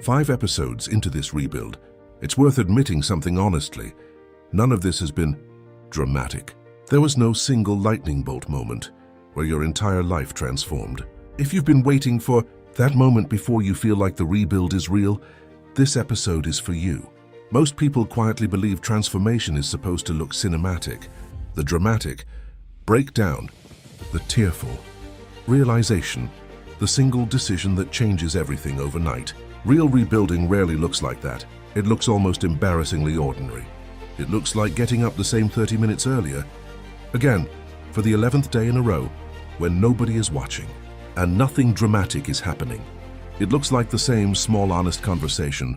5 episodes into this rebuild, it's worth admitting something honestly. None of this has been dramatic. There was no single lightning bolt moment where your entire life transformed. If you've been waiting for that moment before you feel like the rebuild is real, this episode is for you. Most people quietly believe transformation is supposed to look cinematic. The dramatic, breakdown, the tearful, realization, the single decision that changes everything overnight. Real rebuilding rarely looks like that. It looks almost embarrassingly ordinary. It looks like getting up the same 30 minutes earlier, again, for the 11th day in a row, when nobody is watching, and nothing dramatic is happening. It looks like the same small, honest conversation,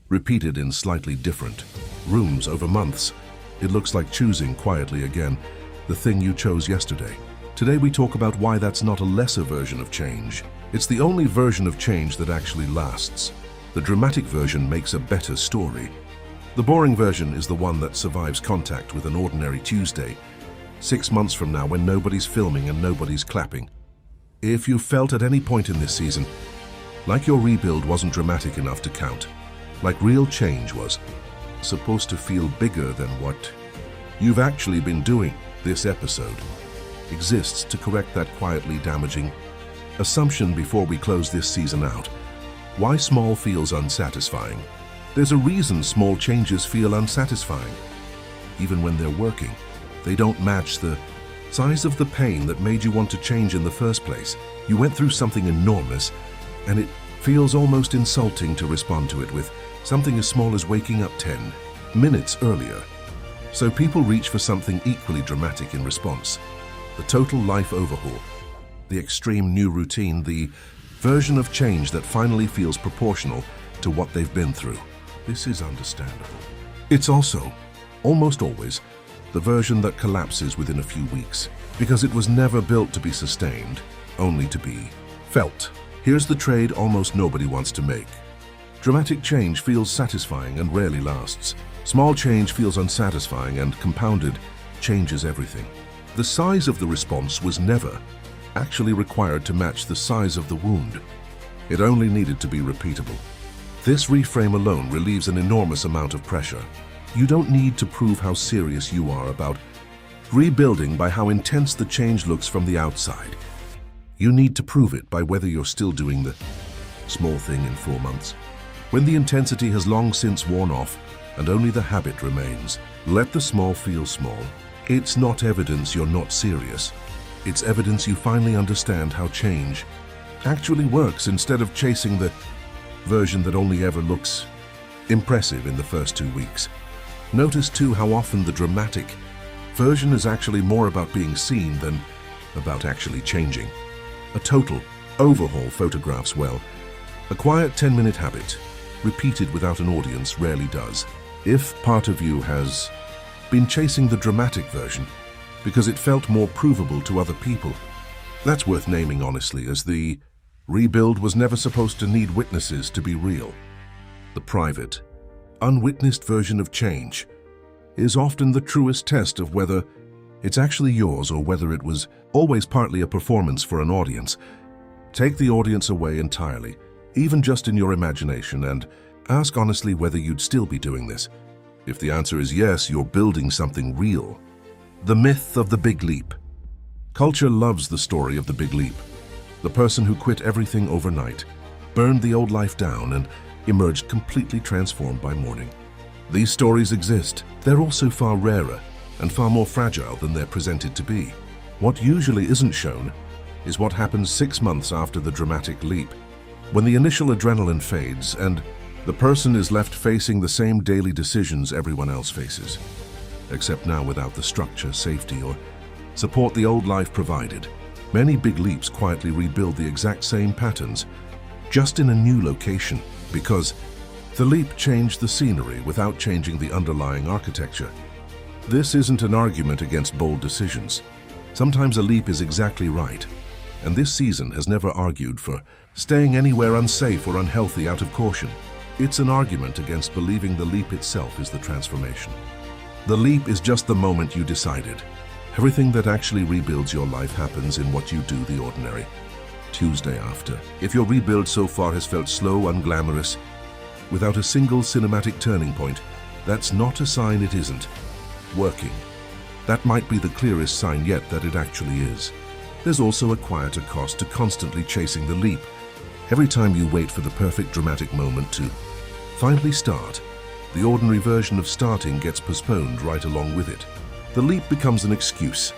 repeated in slightly different rooms over months. It looks like choosing quietly again the thing you chose yesterday. Today we talk about why that's not a lesser version of change. It's the only version of change that actually lasts. The dramatic version makes a better story. The boring version is the one that survives contact with an ordinary Tuesday, 6 months from now when nobody's filming and nobody's clapping. If you felt at any point in this season like your rebuild wasn't dramatic enough to count, like real change was supposed to feel bigger than what you've actually been doing, this episode exists to correct that quietly damaging assumption before we close this season out. Why small feels unsatisfying. There's a reason small changes feel unsatisfying. Even when they're working, they don't match the size of the pain that made you want to change in the first place. You went through something enormous, and it feels almost insulting to respond to it with something as small as waking up 10 minutes earlier. So people reach for something equally dramatic in response. The total life overhaul, the extreme new routine, the version of change that finally feels proportional to what they've been through. This is understandable. It's also, almost always, the version that collapses within a few weeks, because it was never built to be sustained, only to be felt. Here's the trade almost nobody wants to make. Dramatic change feels satisfying and rarely lasts. Small change feels unsatisfying and compounded changes everything. The size of the response was never actually required to match the size of the wound. It only needed to be repeatable. This reframe alone relieves an enormous amount of pressure. You don't need to prove how serious you are about rebuilding by how intense the change looks from the outside. You need to prove it by whether you're still doing the small thing in 4 months. When the intensity has long since worn off and only the habit remains, let the small feel small. It's not evidence you're not serious. It's evidence you finally understand how change actually works instead of chasing the version that only ever looks impressive in the first 2 weeks. Notice too how often the dramatic version is actually more about being seen than about actually changing. A total overhaul photographs well. A quiet 10-minute habit, repeated without an audience, rarely does. If part of you has been chasing the dramatic version because it felt more provable to other people, that's worth naming honestly, as the rebuild was never supposed to need witnesses to be real. The private, unwitnessed version of change is often the truest test of whether it's actually yours or whether it was always partly a performance for an audience. Take the audience away entirely, even just in your imagination, and ask honestly whether you'd still be doing this. If the answer is yes, you're building something real. The myth of the big leap. Culture loves the story of the big leap. The person who quit everything overnight, burned the old life down, and emerged completely transformed by morning. These stories exist. They're also far rarer and far more fragile than they're presented to be. What usually isn't shown is what happens 6 months after the dramatic leap, when the initial adrenaline fades and the person is left facing the same daily decisions everyone else faces, except now without the structure, safety, or support the old life provided. Many big leaps quietly rebuild the exact same patterns, just in a new location, because the leap changed the scenery without changing the underlying architecture. This isn't an argument against bold decisions. Sometimes a leap is exactly right, and this season has never argued for staying anywhere unsafe or unhealthy out of caution. It's an argument against believing the leap itself is the transformation. The leap is just the moment you decided. Everything that actually rebuilds your life happens in what you do the ordinary Tuesday after. If your rebuild so far has felt slow, unglamorous, without a single cinematic turning point, that's not a sign it isn't working. That might be the clearest sign yet that it actually is. There's also a quieter cost to constantly chasing the leap. Every time you wait for the perfect dramatic moment to finally start, the ordinary version of starting gets postponed right along with it. The leap becomes an excuse,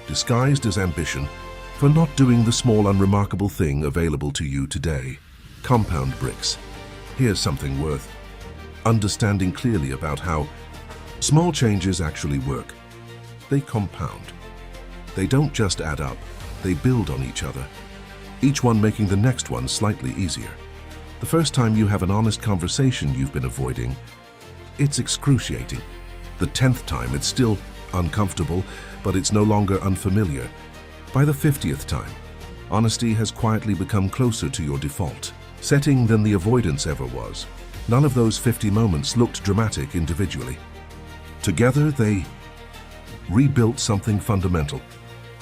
disguised as ambition, for not doing the small unremarkable thing available to you today. Compound bricks. Here's something worth understanding clearly about how small changes actually work. They compound. They don't just add up, they build on each other, each one making the next one slightly easier. The first time you have an honest conversation you've been avoiding, it's excruciating. The 10th time, it's still uncomfortable, but it's no longer unfamiliar. By the 50th time, honesty has quietly become closer to your default setting than the avoidance ever was. None of those 50 moments looked dramatic individually. Together, they rebuilt something fundamental.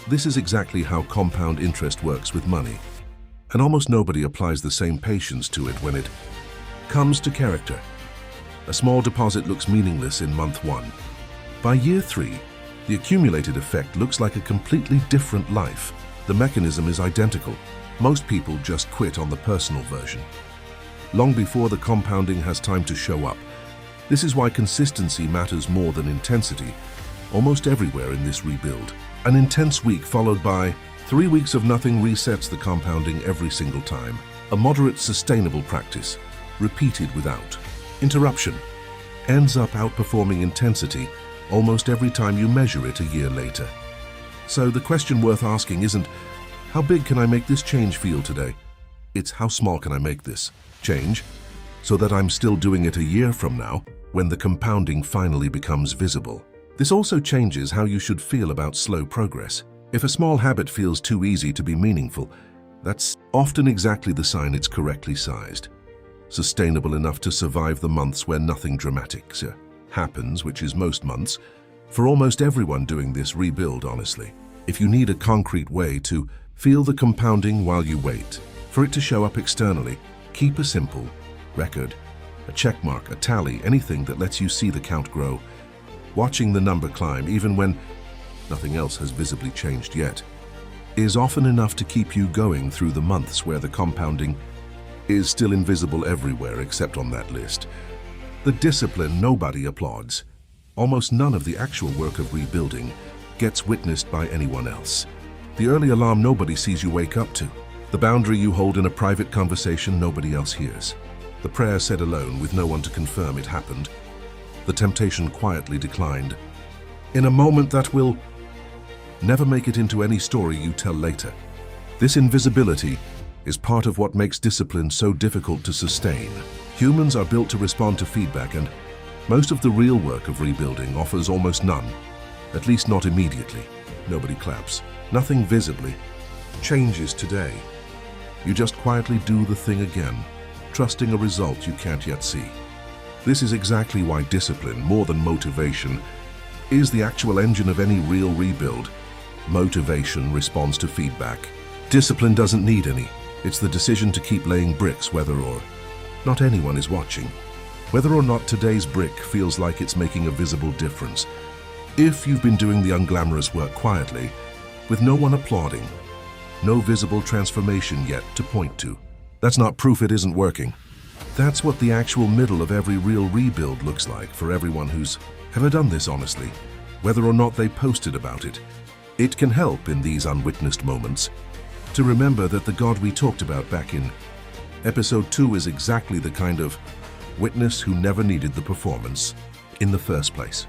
This is exactly how compound interest works with money, and almost nobody applies the same patience to it when it comes to character. A small deposit looks meaningless in month 1. By year 3, the accumulated effect looks like a completely different life. The mechanism is identical. Most people just quit on the personal version, long before the compounding has time to show up. This is why consistency matters more than intensity, almost everywhere in this rebuild. An intense week followed by 3 weeks of nothing resets the compounding every single time. A moderate, sustainable practice, repeated without interruption, ends up outperforming intensity almost every time you measure it a year later. So the question worth asking isn't, how big can I make this change feel today? It's how small can I make this change so that I'm still doing it a year from now when the compounding finally becomes visible. This also changes how you should feel about slow progress. If a small habit feels too easy to be meaningful, that's often exactly the sign it's correctly sized. Sustainable enough to survive the months where nothing dramatic happens, which is most months, for almost everyone doing this rebuild, honestly. If you need a concrete way to feel the compounding while you wait for it to show up externally, keep a simple record, a check mark, a tally, anything that lets you see the count grow. Watching the number climb, even when nothing else has visibly changed yet, is often enough to keep you going through the months where the compounding is still invisible everywhere except on that list. The discipline nobody applauds. Almost none of the actual work of rebuilding gets witnessed by anyone else. The early alarm nobody sees you wake up to. The boundary you hold in a private conversation nobody else hears. The prayer said alone with no one to confirm it happened. The temptation quietly declined. In a moment that will never make it into any story you tell later. This invisibility is part of what makes discipline so difficult to sustain. Humans are built to respond to feedback, and most of the real work of rebuilding offers almost none, at least not immediately. Nobody claps. Nothing visibly changes today. You just quietly do the thing again, trusting a result you can't yet see. This is exactly why discipline, more than motivation, is the actual engine of any real rebuild. Motivation responds to feedback. Discipline doesn't need any. It's the decision to keep laying bricks whether or not anyone is watching. Whether or not today's brick feels like it's making a visible difference. If you've been doing the unglamorous work quietly, with no one applauding, no visible transformation yet to point to, that's not proof it isn't working. That's what the actual middle of every real rebuild looks like for everyone who's ever done this honestly, whether or not they posted about it. It can help in these unwitnessed moments to remember that the God we talked about back in episode 2 is exactly the kind of witness who never needed the performance in the first place.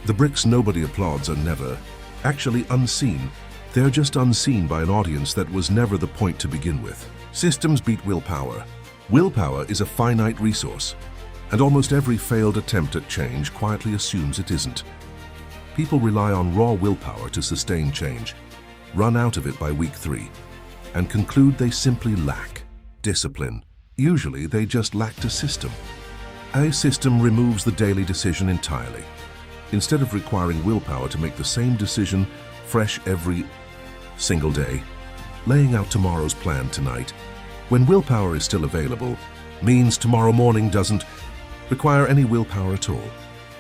The bricks nobody applauds are never actually unseen. They're just unseen by an audience that was never the point to begin with. Systems beat willpower. Willpower is a finite resource, and almost every failed attempt at change quietly assumes it isn't. People rely on raw willpower to sustain change, run out of it by week 3, and conclude they simply lack discipline. Usually they just lacked a system. A system removes the daily decision entirely. Instead of requiring willpower to make the same decision fresh every single day, laying out tomorrow's plan tonight. When willpower is still available, means tomorrow morning doesn't require any willpower at all,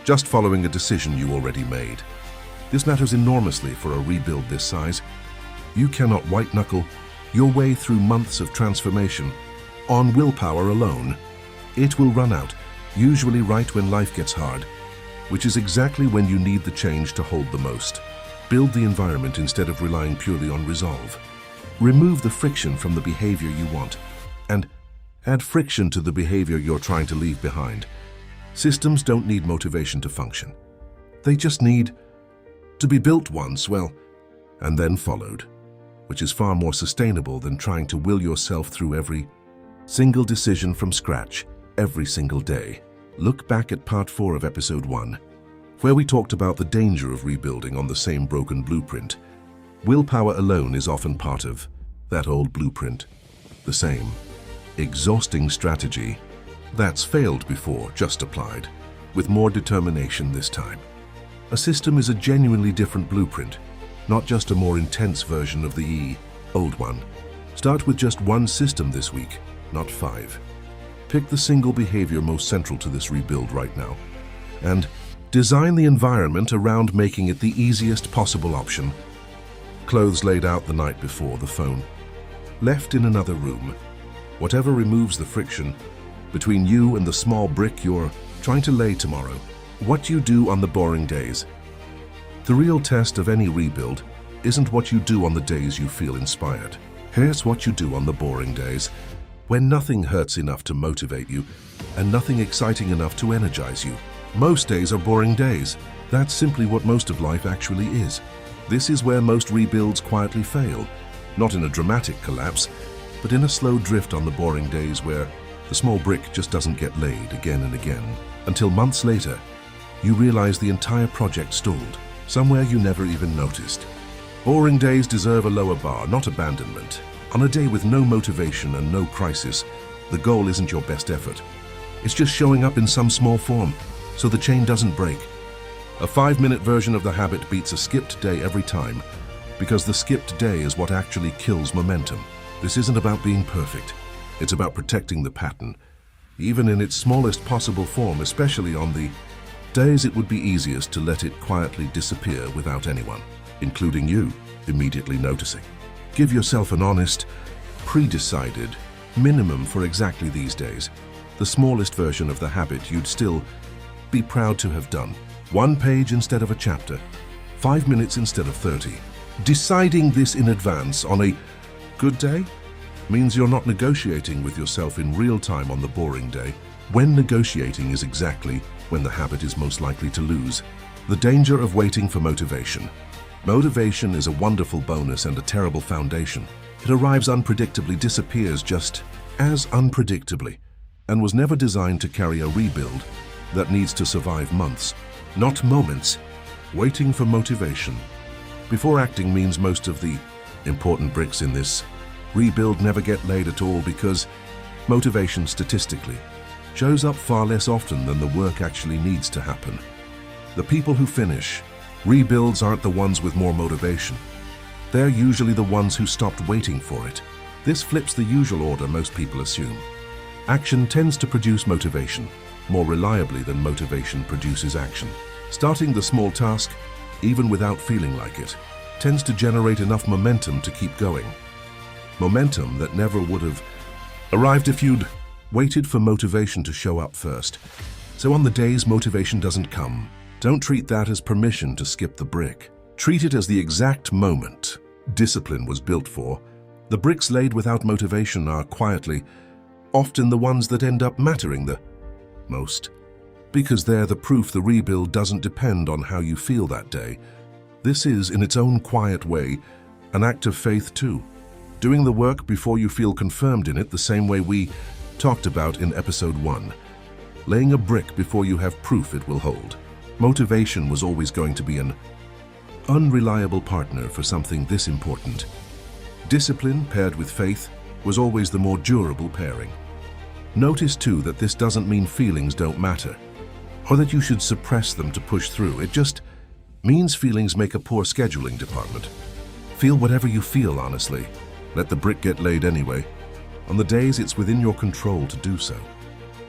just following a decision you already made. This matters enormously for a rebuild this size. You cannot white-knuckle your way through months of transformation on willpower alone. It will run out, usually right when life gets hard, which is exactly when you need the change to hold the most. Build the environment instead of relying purely on resolve. Remove the friction from the behavior you want, and add friction to the behavior you're trying to leave behind. Systems don't need motivation to function. They just need to be built once, and then followed, which is far more sustainable than trying to will yourself through every single decision from scratch every single day. Look back at part 4 of episode 1, where we talked about the danger of rebuilding on the same broken blueprint. Willpower alone is often part of that old blueprint, the same exhausting strategy that's failed before, just applied, with more determination this time. A system is a genuinely different blueprint, not just a more intense version of the old one. Start with just one system this week, not 5. Pick the single behavior most central to this rebuild right now, and design the environment around making it the easiest possible option. Clothes laid out the night before, the phone left in another room. Whatever removes the friction between you and the small brick you're trying to lay tomorrow. What you do on the boring days. The real test of any rebuild isn't what you do on the days you feel inspired. Here's what you do on the boring days, when nothing hurts enough to motivate you and nothing exciting enough to energize you. Most days are boring days. That's simply what most of life actually is. This is where most rebuilds quietly fail, not in a dramatic collapse, but in a slow drift on the boring days where the small brick just doesn't get laid again and again, until months later, you realize the entire project stalled, somewhere you never even noticed. Boring days deserve a lower bar, not abandonment. On a day with no motivation and no crisis, the goal isn't your best effort. It's just showing up in some small form, so the chain doesn't break. A 5-minute version of the habit beats a skipped day every time, because the skipped day is what actually kills momentum. This isn't about being perfect. It's about protecting the pattern, even in its smallest possible form, especially on the days it would be easiest to let it quietly disappear without anyone, including you, immediately noticing. Give yourself an honest, pre-decided minimum for exactly these days, the smallest version of the habit you'd still be proud to have done. 1 page instead of a chapter, 5 minutes instead of 30. Deciding this in advance on a good day means you're not negotiating with yourself in real time on the boring day, when negotiating is exactly when the habit is most likely to lose. The danger of waiting for motivation. Motivation is a wonderful bonus and a terrible foundation. It arrives unpredictably, disappears just as unpredictably, and was never designed to carry a rebuild that needs to survive months, not moments. Waiting for motivation before acting means most of the important bricks in this rebuild never get laid at all, because motivation statistically shows up far less often than the work actually needs to happen. The people who finish rebuilds aren't the ones with more motivation. They're usually the ones who stopped waiting for it. This flips the usual order most people assume. Action tends to produce motivation more reliably than motivation produces action. Starting the small task, even without feeling like it, tends to generate enough momentum to keep going. Momentum that never would have arrived if you'd waited for motivation to show up first. So on the days motivation doesn't come, don't treat that as permission to skip the brick. Treat it as the exact moment discipline was built for. The bricks laid without motivation are quietly often the ones that end up mattering the most, because they're the proof the rebuild doesn't depend on how you feel that day. This is, in its own quiet way, an act of faith too. Doing the work before you feel confirmed in it, the same way we talked about in episode 1. Laying a brick before you have proof it will hold. Motivation was always going to be an unreliable partner for something this important. Discipline paired with faith was always the more durable pairing. Notice too that this doesn't mean feelings don't matter, or that you should suppress them to push through. It just means feelings make a poor scheduling department. Feel whatever you feel, honestly. Let the brick get laid anyway. On the days it's within your control to do so.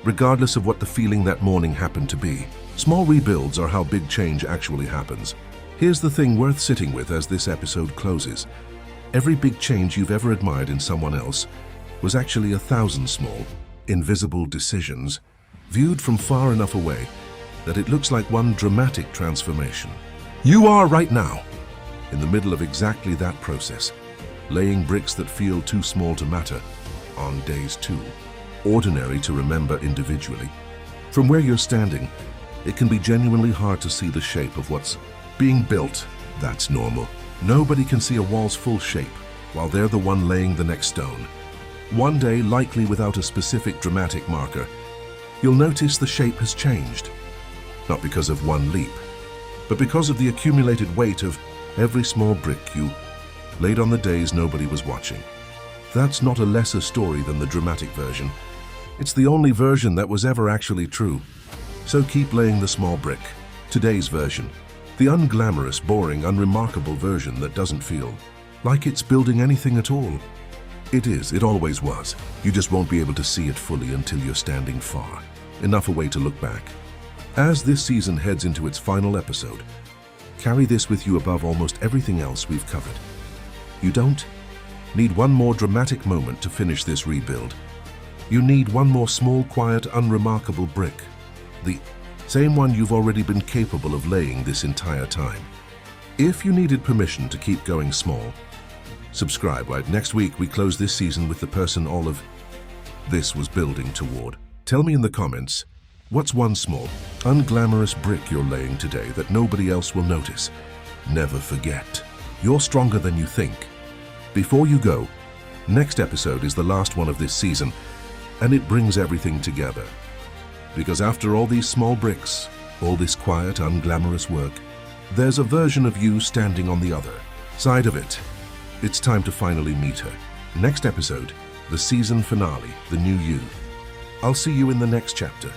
regardless of what the feeling that morning happened to be. Small rebuilds are how big change actually happens. Here's the thing worth sitting with as this episode closes. Every big change you've ever admired in someone else was actually 1,000 small, invisible decisions, viewed from far enough away that it looks like one dramatic transformation. You are right now in the middle of exactly that process, laying bricks that feel too small to matter on days too ordinary to remember individually. From where you're standing, it can be genuinely hard to see the shape of what's being built. That's normal. Nobody can see a wall's full shape while they're the one laying the next stone. One day, likely without a specific dramatic marker, you'll notice the shape has changed. Not because of one leap, but because of the accumulated weight of every small brick you laid on the days nobody was watching. That's not a lesser story than the dramatic version. It's the only version that was ever actually true. So keep laying the small brick. Today's version. The unglamorous, boring, unremarkable version that doesn't feel like it's building anything at all. It is, it always was. You just won't be able to see it fully until you're standing far enough away to look back. As this season heads into its final episode, carry this with you above almost everything else we've covered. You don't need one more dramatic moment to finish this rebuild. You need one more small, quiet, unremarkable brick. The same one you've already been capable of laying this entire time. If you needed permission to keep going small, subscribe. Right, next week we close this season with the person all of this was building toward. Tell me in the comments, what's one small, unglamorous brick you're laying today that nobody else will notice? Never forget, you're stronger than you think. Before you go, next episode is the last one of this season, and it brings everything together. Because after all these small bricks, all this quiet, unglamorous work, there's a version of you standing on the other side of it. It's time to finally meet her. Next episode, the season finale, the new you. I'll see you in the next chapter.